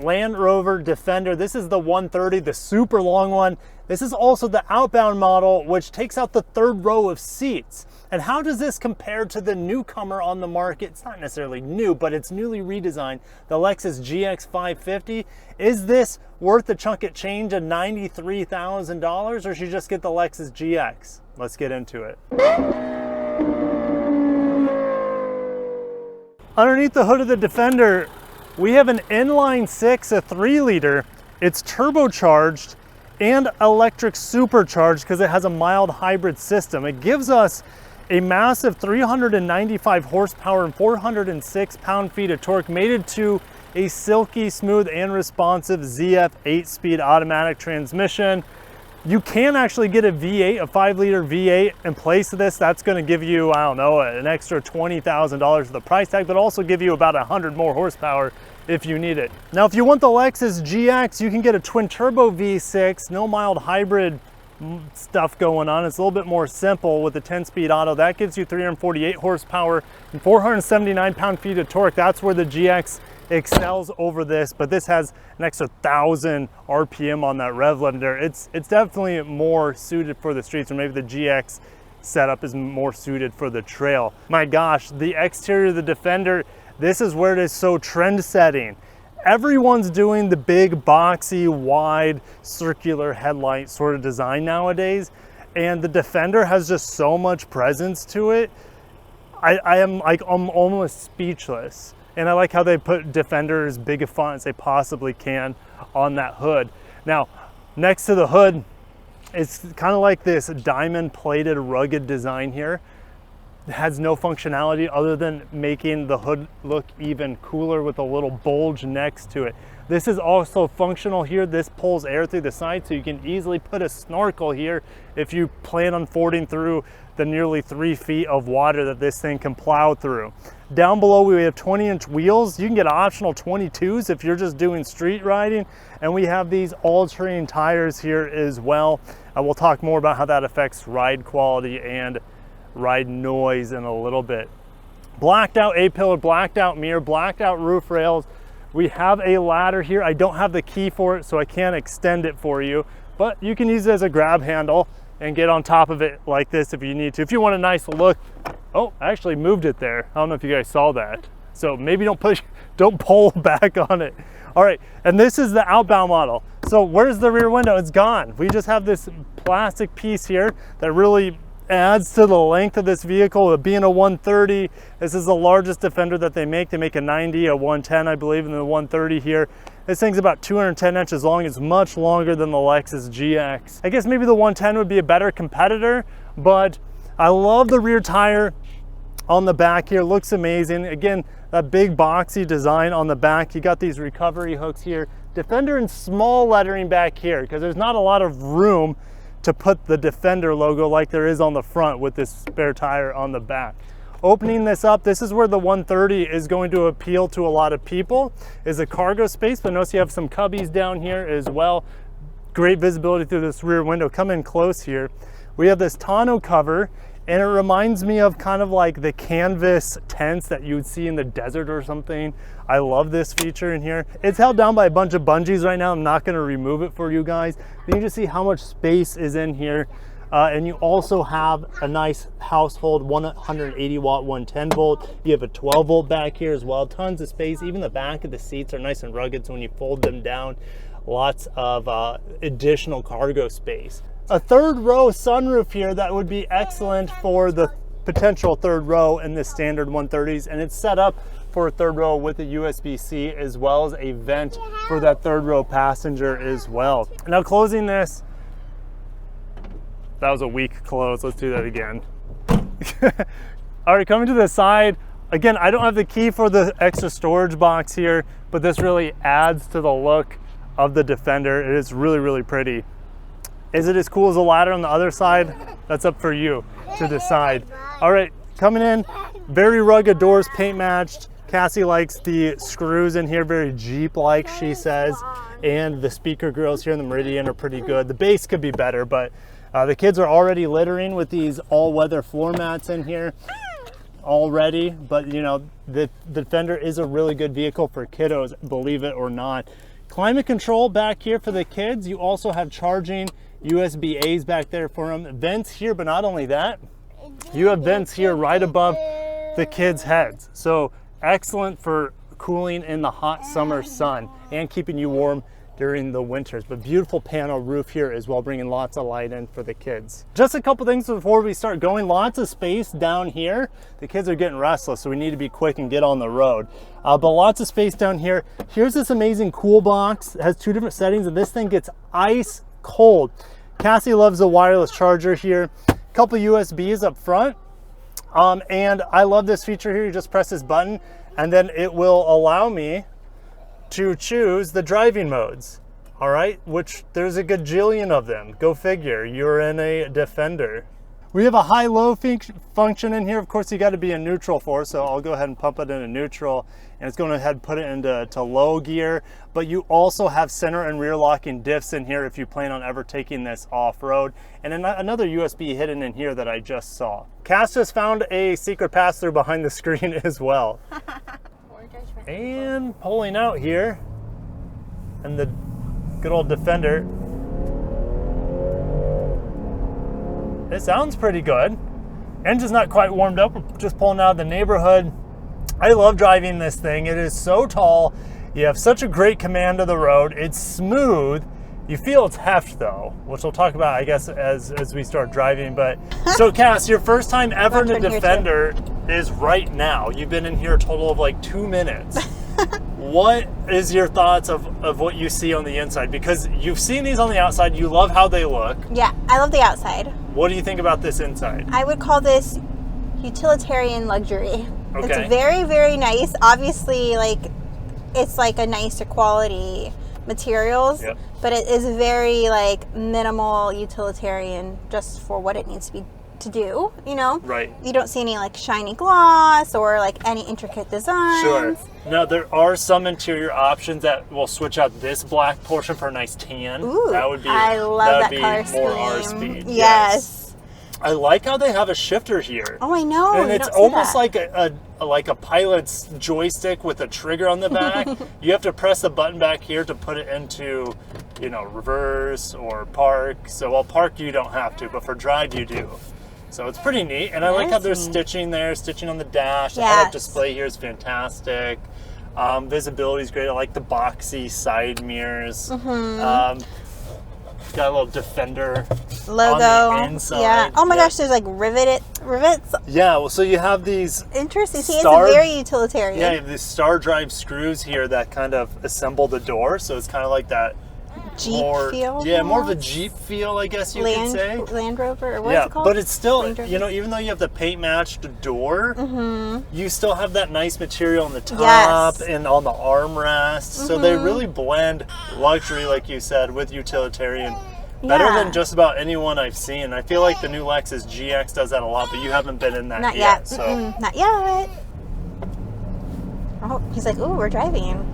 Land Rover Defender. This is the 130, the super long one. This is also the Outbound model, which takes out the third row of seats. And how does this compare to the newcomer on the market? It's not necessarily new, but it's newly redesigned, the Lexus GX 550. Is this worth the chunk of change of $93,000, or should you just get the Lexus GX? Let's get into it. Underneath the hood of the Defender, we have an inline six, a 3-liter. It's turbocharged and electric supercharged because it has a mild hybrid system. It gives us a massive 395 horsepower and 406 pound-feet of torque, mated to a silky smooth and responsive ZF 8-speed automatic transmission. You can actually get a V8, a 5-liter V8 in place of this. That's going to give you, I don't know, an extra $20,000 of the price tag, but also give you about 100 more horsepower if you need it. Now, if you want the Lexus GX, you can get a twin turbo V6, no mild hybrid stuff going on. It's a little bit more simple with the 10-speed auto. That gives you 348 horsepower and 479 pound-feet of torque. That's where the GX excels over this, but this has an extra 1,000 RPM on that rev limiter. It's definitely more suited for the streets, or maybe the GX setup is more suited for the trail. My gosh, the exterior of the Defender, this is where it is so trend-setting. Everyone's doing the big, boxy, wide, circular headlight sort of design nowadays, and the Defender has just so much presence to it. I'm almost speechless. And I like how they put Defender as big a font as they possibly can on that hood. Now, next to the hood, it's kind of like this diamond-plated, rugged design here. It has no functionality other than making the hood look even cooler with a little bulge next to it. This is also functional here. This pulls air through the side, so you can easily put a snorkel here if you plan on fording through the nearly 3 feet of water that this thing can plow through. Down below, we have 20-inch wheels. You can get optional 22s if you're just doing street riding. And we have these all-terrain tires here as well. We'll talk more about how that affects ride quality and ride noise in a little bit. Blacked out A-pillar, blacked out mirror, blacked out roof rails. We have a ladder here. I don't have the key for it, so I can't extend it for you, but you can use it as a grab handle and get on top of it like this if you need to. If you want a nice look, oh, I actually moved it there. I don't know if you guys saw that. So maybe don't pull back on it. All right, and this is the Outbound model. So where's the rear window? It's gone. We just have this plastic piece here that really adds to the length of this vehicle. Being a 130, this is the largest Defender that they make. They make a 90, a 110, I believe, and the 130 here. This thing's about 210 inches long. It's much longer than the Lexus GX. I guess maybe the 110 would be a better competitor, but I love the rear tire on the back here. Looks amazing. Again, that big boxy design on the back. You got these recovery hooks here. Defender in small lettering back here because there's not a lot of room to put the Defender logo like there is on the front with this spare tire on the back. Opening this up, this is where the 130 is going to appeal to a lot of people, is a cargo space, but notice you have some cubbies down here as well. Great visibility through this rear window. Come in close here. We have this tonneau cover, and it reminds me of kind of like the canvas tents that you would see in the desert or something. I love this feature in here. It's held down by a bunch of bungees right now. I'm not going to remove it for you guys. You can just see how much space is in here. And you also have a nice household 180 watt 110 volt. You have a 12 volt back here as well. Tons of space. Even the back of the seats are nice and rugged, so when you fold them down, lots of additional cargo space. A third row sunroof here that would be excellent for the potential third row in the standard 130s, and it's set up for a third row with a USB-C as well as a vent for that third row passenger as well. Now closing this, that was a weak close. Let's do that again. All right, coming to the side. Again, I don't have the key for the extra storage box here, but this really adds to the look of the Defender. It is really, really pretty. Is it as cool as the ladder on the other side? That's up for you to decide. All right, coming in, very rugged doors, paint matched. Cassie likes the screws in here, very Jeep-like, she says. And the speaker grills here in the Meridian are pretty good. The base could be better, but the kids are already littering with these all-weather floor mats in here already. But you know, the Defender is a really good vehicle for kiddos, believe it or not. Climate control back here for the kids. You also have charging USB-A's back there for them. Vents here, but not only that, you have vents here right above the kids' heads. So excellent for cooling in the hot summer sun and keeping you warm during the winters. But beautiful panel roof here as well, bringing lots of light in for the kids. Just a couple things before we start going. Lots of space down here. The kids are getting restless, so we need to be quick and get on the road. But lots of space down here. Here's this amazing cool box. It has 2 different settings, and this thing gets ice cold. Cassie loves the wireless charger here. A couple USBs up front. And I love this feature here. You just press this button, and then it will allow me to choose the driving modes, all right, which there's a gajillion of them. Go figure, you're in a Defender. We have a high-low function in here. Of course, you got to be in neutral for, so I'll go ahead and pump it into neutral, and it's going to ahead and put it into low gear. But you also have center and rear locking diffs in here if you plan on ever taking this off-road. And another USB hidden in here that I just saw. Cass just found a secret pass-through behind the screen as well. And pulling out here, and the good old Defender. It sounds pretty good. Engine's not quite warmed up. We're just pulling out of the neighborhood. I love driving this thing. It is so tall. You have such a great command of the road. It's smooth. You feel its heft though, which we'll talk about, I guess, as we start driving. But so Cass, your first time ever in a Defender is right now. You've been in here a total of like 2 minutes. What is your thoughts of what you see on the inside? Because you've seen these on the outside, you love how they look. Yeah, I love the outside. What do you think about this inside? I would call this utilitarian luxury. Okay. It's very, very nice. Obviously, like, it's like a nicer quality materials, yep. But it is very like minimal utilitarian just for what it needs to do, you know? Right. You don't see any like shiny gloss or like any intricate designs. Sure. Now there are some interior options that will switch out this black portion for a nice tan. Ooh, that would be I love that color scheme. More our speed. Yes. I like how they have a shifter here. Oh, I know. And it's almost like a pilot's joystick with a trigger on the back. You have to press the button back here to put it into, you know, reverse or park. So, well, park you don't have to, but for drive you do. So it's pretty neat. And I like how there's stitching there, stitching on the dash. The head-up display here is fantastic. Visibility is great. I like the boxy side mirrors. Got a little Defender logo on the inside. Yeah. Oh my gosh, there's like rivets. Yeah, well, so you have these interesting. See, it's very utilitarian. Yeah, you have these star drive screws here that kind of assemble the door, so it's kind of like that Jeep feel. Yeah, more of a Jeep feel, I guess you could say. Land Rover, or what is it called? But it's still, you know, even though you have the paint matched door, you still have that nice material on the top and on the armrest. So they really blend luxury, like you said, with utilitarian. Better than just about anyone I've seen. I feel like the new Lexus GX does that a lot, but you haven't been in that yet. So. Not yet. Oh, he's like, ooh, we're driving.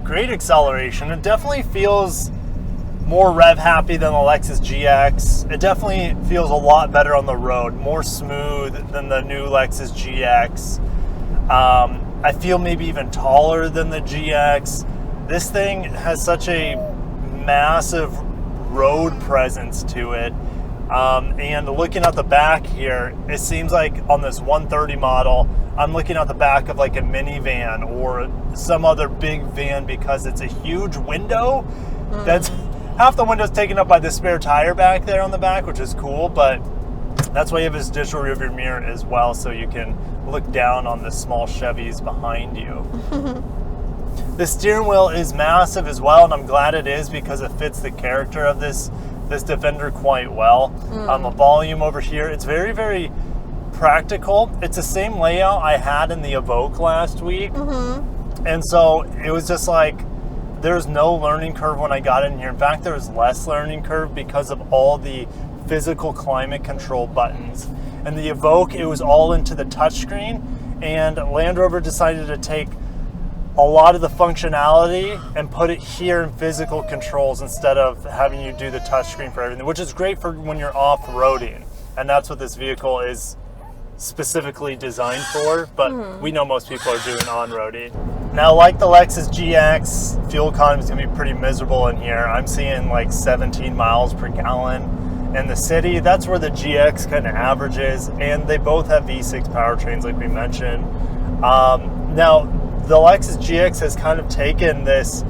Great acceleration. It definitely feels more rev happy than the Lexus GX. It definitely feels a lot better on the road, more smooth than the new Lexus GX. I feel maybe even taller than the GX. This thing has such a massive road presence to it. And looking at the back here, it seems like on this 130 model, I'm looking at the back of like a minivan or some other big van because it's a huge window. That's half the window's taken up by the spare tire back there on the back, which is cool, but that's why you have this digital rearview mirror as well, so you can look down on the small Chevys behind you. The steering wheel is massive as well, and I'm glad it is because it fits the character of this Defender quite well. A volume over here, it's very, very practical. It's the same layout I had in the Evoque last week. And so it was just like, there's no learning curve when I got in here. In fact, there was less learning curve because of all the physical climate control buttons. And the Evoque, it was all into the touchscreen, and Land Rover decided to take a lot of the functionality and put it here in physical controls instead of having you do the touchscreen for everything, which is great for when you're off-roading. And that's what this vehicle is specifically designed for, but we know most people are doing on-roading. Now, like the Lexus GX, fuel economy is going to be pretty miserable in here. I'm seeing like 17 miles per gallon in the city. That's where the GX kind of averages, and they both have V6 powertrains like we mentioned. Now, the Lexus GX has kind of taken this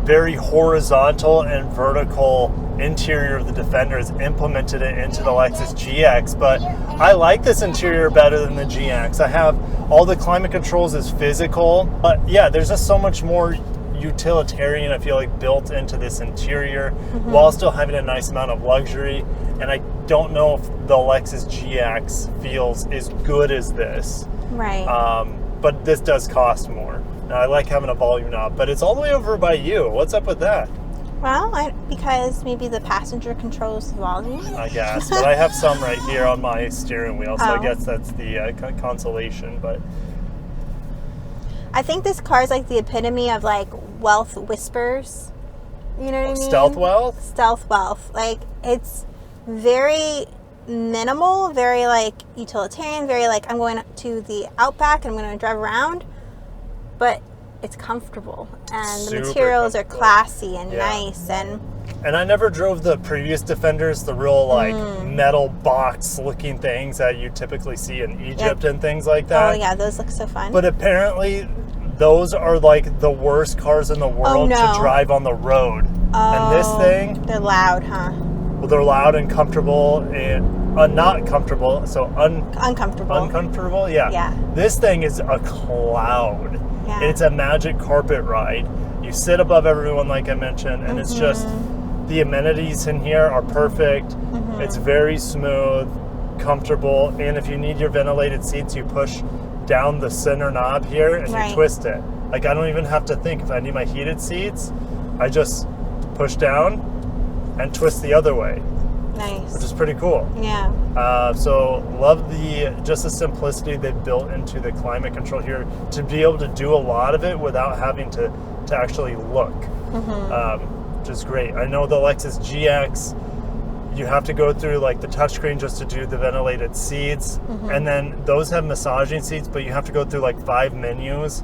very horizontal and vertical interior of the Defender, has implemented it into the Lexus GX, but I like this interior better than the GX. I have all the climate controls is physical, but yeah, there's just so much more utilitarian, I feel like, built into this interior while still having a nice amount of luxury. And I don't know if the Lexus GX feels as good as this. Right. But this does cost more. Now, I like having a volume knob, but it's all the way over by you. What's up with that? Well, because maybe the passenger controls the volume. I guess, but I have some right here on my steering wheel, so I guess that's the consolation. But I think this car is like the epitome of like wealth whispers. You know what I mean? Stealth wealth? Stealth wealth. Like, it's very minimal, very like utilitarian, very like, I'm going to the Outback and I'm going to drive around, but it's comfortable, and the materials are classy and nice. And I never drove the previous Defenders, the real like metal box looking things that you typically see in Egypt and things like that. Oh yeah, those look so fun. But apparently those are like the worst cars in the world to drive on the road. And this thing, they're loud, huh? Well, they're loud and comfortable, and not comfortable, so uncomfortable. Uncomfortable, yeah. This thing is a cloud. Yeah. It's a magic carpet ride. You sit above everyone, like I mentioned, and it's just, the amenities in here are perfect. It's very smooth, comfortable, and if you need your ventilated seats, you push down the center knob here and you twist it. Like, I don't even have to think. If I need my heated seats, I just push down and twist the other way. Nice. Which is pretty cool. Yeah. So love the simplicity they built into the climate control here to be able to do a lot of it without having to actually look, which is great. I know the Lexus GX, you have to go through like the touchscreen just to do the ventilated seats, and then those have massaging seats, but you have to go through like 5 menus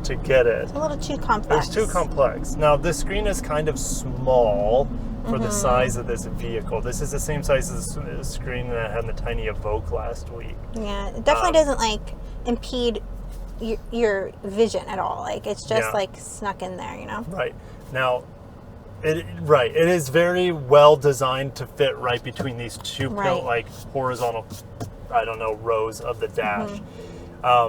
to get it. It's a little too complex. It's too complex. Now this screen is kind of small for the size of this vehicle. This is the same size as the screen that I had in the tiny Evoque last week. Yeah, it definitely doesn't like impede your vision at all. Like, it's just like snuck in there, you know? Right. Now, it is very well designed to fit right between these two like horizontal, I don't know, rows of the dash.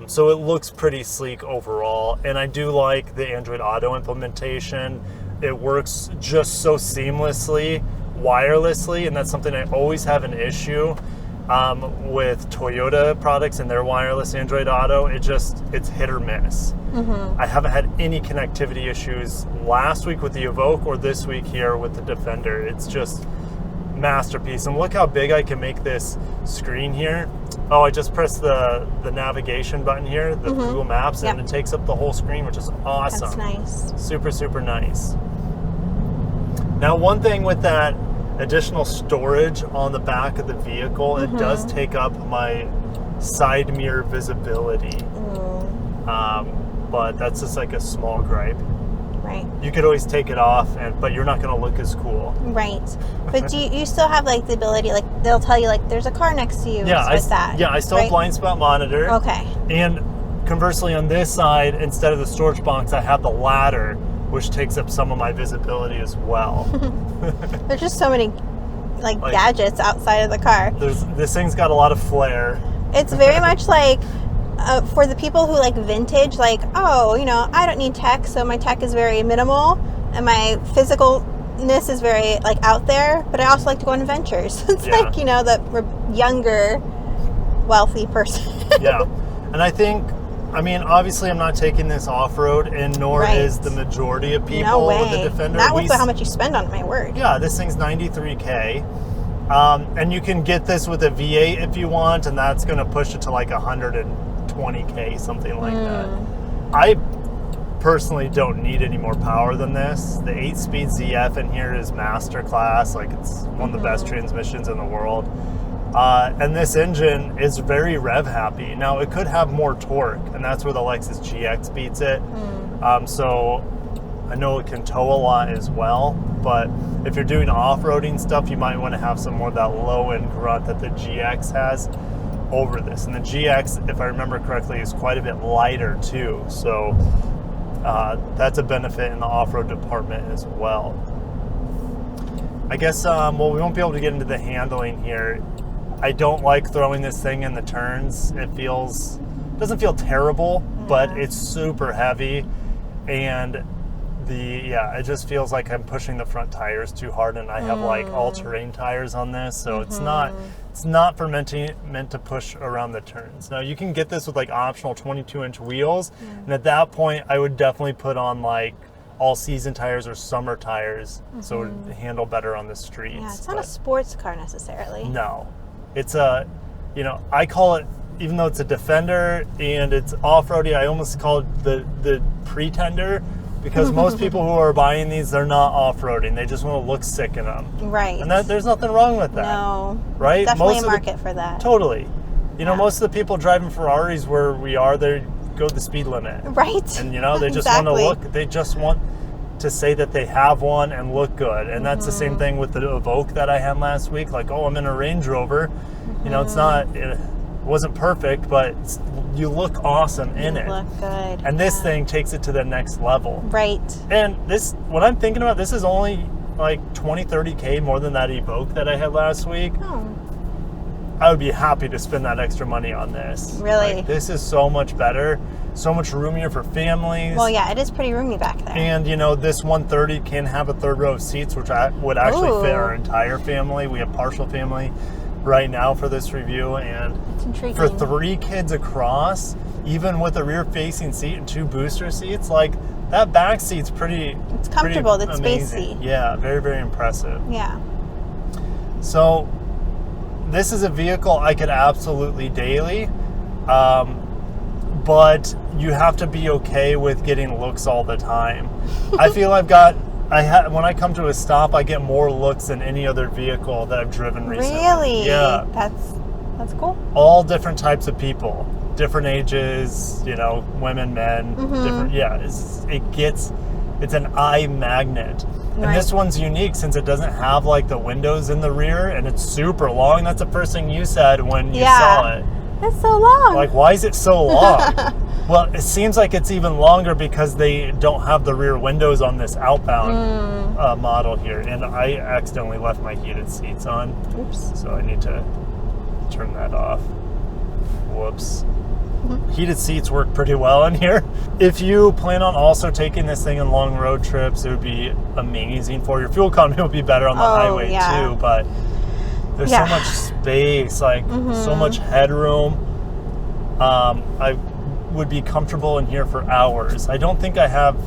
So it looks pretty sleek overall, and I do like the Android Auto implementation. It works just so seamlessly, wirelessly, and that's something I always have an issue with Toyota products and their wireless Android Auto. It's hit or miss. I haven't had any connectivity issues last week with the Evoque or this week here with the Defender. It's just masterpiece. And look how big I can make this screen here. Oh, I just pressed the navigation button here, the Google Maps, and it takes up the whole screen, which is awesome. That's nice. Super, super nice. Now, one thing with that additional storage on the back of the vehicle, it does take up my side mirror visibility. But that's just like a small gripe. Right. You could always take it off, but you're not going to look as cool. Right. But do you still have like the ability, like they'll tell you like there's a car next to you with that? Yeah, I still have blind spot monitor. Okay. And conversely, on this side, instead of the storage box, I have the ladder, which takes up some of my visibility as well. There's just so many like gadgets outside of the car. This thing's got a lot of flair. It's very much like for the people who like vintage, like, oh, you know, I don't need tech, so my tech is very minimal and my physicalness is very like out there, but I also like to go on adventures. It's like, you know, the younger wealthy person. Yeah. And I think, I mean, obviously I'm not taking this off-road, and nor is the majority of people with the Defender. Not with how much you spend on it, my word. Yeah, this thing's $93K. And you can get this with a V8 if you want, and that's going to push it to like $120K, something like that. I personally don't need any more power than this. The 8-speed ZF in here is masterclass. Like, it's one of the best transmissions in the world. And this engine is very rev happy. Now it could have more torque, and that's where the Lexus GX beats it. So I know it can tow a lot as well, but if you're doing off-roading stuff, you might want to have some more of that low-end grunt that the GX has over this. And the GX, if I remember correctly, is quite a bit lighter too. So that's a benefit in the off-road department as well. I guess, well, we won't be able to get into the handling here. I don't like throwing this thing in the turns. It doesn't feel terrible, but it's super heavy. And it just feels like I'm pushing the front tires too hard, and I have like all-terrain tires on this, so it's not meant to push around the turns. Now you can get this with like optional 22-inch wheels, and at that point I would definitely put on like all-season tires or summer tires, so it would handle better on the streets. Yeah, it's not a sports car necessarily. No, it's I call it, even though it's a Defender and it's off-roady, I almost call it the Pretender. Because most people who are buying these, they're not off-roading. They just want to look sick in them. Right. And there's nothing wrong with that. No. Right? Definitely a market for that. Totally. You know, most of the people driving Ferraris where we are, they go the speed limit. Right. And, they just want to look, they just want to say that they have one and look good. And that's the same thing with the Evoque that I had last week. Like, oh, I'm in a Range Rover. It's not... It wasn't perfect, but you look awesome in it. Look good. And this thing takes it to the next level. Right. And what I'm thinking about, this is only like 20-30K more than that Evoque that I had last week. Oh. I would be happy to spend that extra money on this. Really? Like, this is so much better, so much roomier for families. Well, yeah, it is pretty roomy back there. And this 130 can have a third row of seats, which would actually fit our entire family. We have partial family right now for this review, and for 3 kids across, even with a rear facing seat and 2 booster seats, like that back seat's it's comfortable, pretty it's amazing. spacey. Yeah, very, very impressive. Yeah. So this is a vehicle I could absolutely daily, but you have to be okay with getting looks all the time. I feel when I come to a stop, I get more looks than any other vehicle that I've driven recently. Really? Yeah. That's cool. All different types of people, different ages, women, men, different. Yeah, it's an eye magnet. Right. And this one's unique since it doesn't have like the windows in the rear, and it's super long. That's the first thing you said when you saw it. It's so long. Like, why is it so long? Well, it seems like it's even longer because they don't have the rear windows on this Outbound model here. And I accidentally left my heated seats on. Oops. So I need to turn that off. Whoops. Heated seats work pretty well in here. If you plan on also taking this thing in long road trips, it would be amazing for your fuel economy. It would be better on the highway too, but there's so much space, like so much headroom. I would be comfortable in here for hours. I don't think I have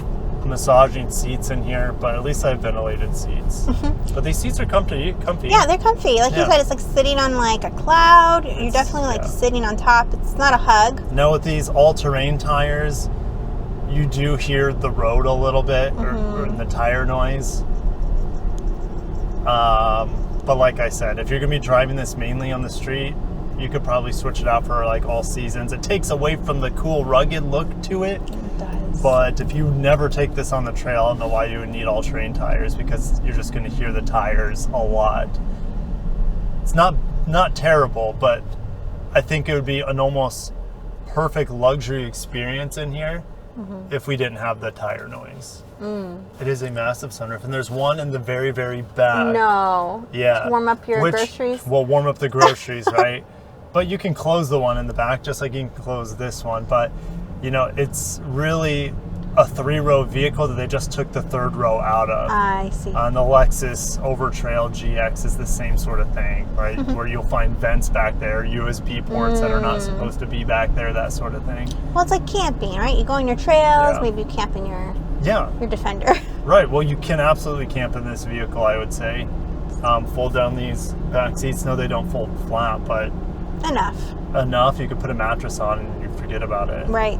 massaging seats in here, but at least I have ventilated seats. But these seats are comfy. Yeah, they're comfy. Like you said, it's like sitting on like a cloud. You're definitely like sitting on top. It's not a hug. Now with these all-terrain tires, you do hear the road a little bit, or the tire noise. But like I said, if you're gonna be driving this mainly on the street, you could probably switch it out for like all seasons. It takes away from the cool rugged look to it. It does. But if you never take this on the trail, I don't know why you would need all-terrain tires, because you're just going to hear the tires a lot. It's not terrible, but I think it would be an almost perfect luxury experience in here if we didn't have the tire noise. It is a massive sunroof, and there's one in the very, very back. No. Yeah. To warm up your groceries? Well, warm up the groceries, right? But you can close the one in the back just like you can close this one. But, it's really a 3-row vehicle that they just took the 3rd row out of. I see. On the Lexus Overtrail GX is the same sort of thing, right? Where you'll find vents back there, USB ports that are not supposed to be back there, that sort of thing. Well, it's like camping, right? You go on your trails, maybe you camp in your Defender. Right. Well, you can absolutely camp in this vehicle, I would say. Fold down these back seats. No, they don't fold flat, but enough. You could put a mattress on and you forget about it. Right.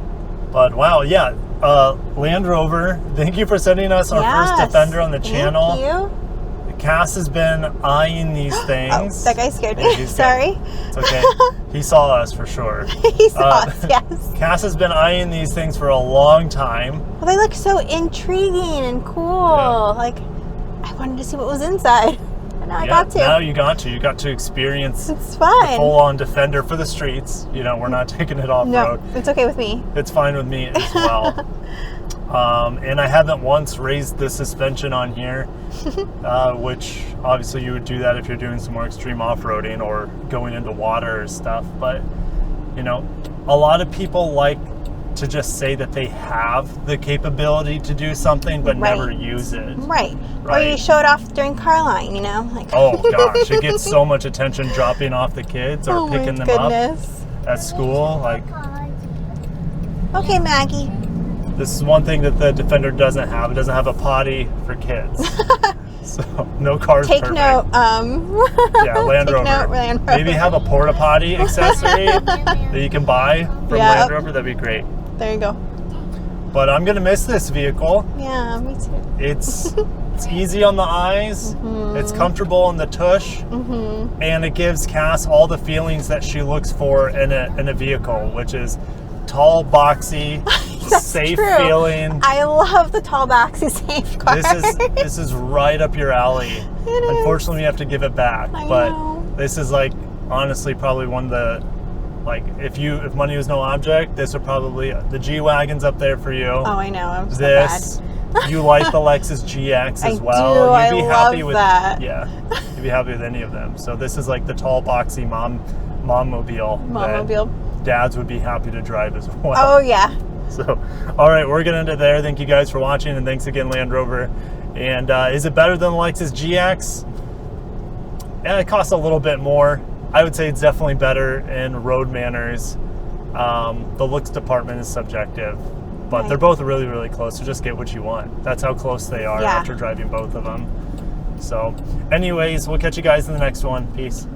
But wow, yeah. Land Rover, thank you for sending us our first Defender on the channel. Thank you. Cass has been eyeing these things. Oh, that guy scared Yeah, me. he's Sorry. It's okay. He saw us for sure. He saw us, yes. Cass has been eyeing these things for a long time. Well, they look so intriguing and cool. Yeah. Like, I wanted to see what was inside. And now I got to. Now you got to. You got to experience It's fun. the full-on Defender for the streets. You know, we're not taking it off-road. No, it's okay with me. It's fine with me as well. And I haven't once raised the suspension on here, which obviously you would do that if you're doing some more extreme off-roading or going into water or stuff. But, you know, a lot of people like to just say that they have the capability to do something but Right. never use it. Right. Or Right. you show it off during car line, you know? Like, Oh gosh, it gets so much attention dropping off the kids or oh my picking them goodness. up at school. Like, Okay, Maggie. this is one thing that the Defender doesn't have. It doesn't have a potty for kids. So no car's Take perfect. note. Yeah, Land Take Rover. note, Land Rover. Maybe have a porta potty accessory that you can buy from Yeah. Land Rover. That'd be great. There you go. But I'm gonna miss this vehicle. Yeah, me too. It's easy on the eyes. It's comfortable in the tush, and it gives Cass all the feelings that she looks for in a vehicle, which is tall, boxy, That's safe true. feeling. I love the tall boxy safe car. This is right up your alley. It is. Unfortunately, we have to give it back, I but know. this is like honestly probably one of the, like, if money was no object, this would probably, the G-Wagon's up there for you. Oh, I know. I'm so This, bad. you like the Lexus GX as I well. do. I You'd be love happy with that. Yeah, you'd be happy with any of them. So this is like the tall, boxy mom-mobile. that Mom-mobile. dads would be happy to drive as well. Oh, yeah. So, all right, we're gonna end it there. Thank you guys for watching, and thanks again, Land Rover. And is it better than the Lexus GX? Yeah, it costs a little bit more. I would say it's definitely better in road manners. The looks department is subjective, but Right. they're both really, really close. So just get what you want. That's how close they are Yeah. after driving both of them. So, anyways, we'll catch you guys in the next one. Peace.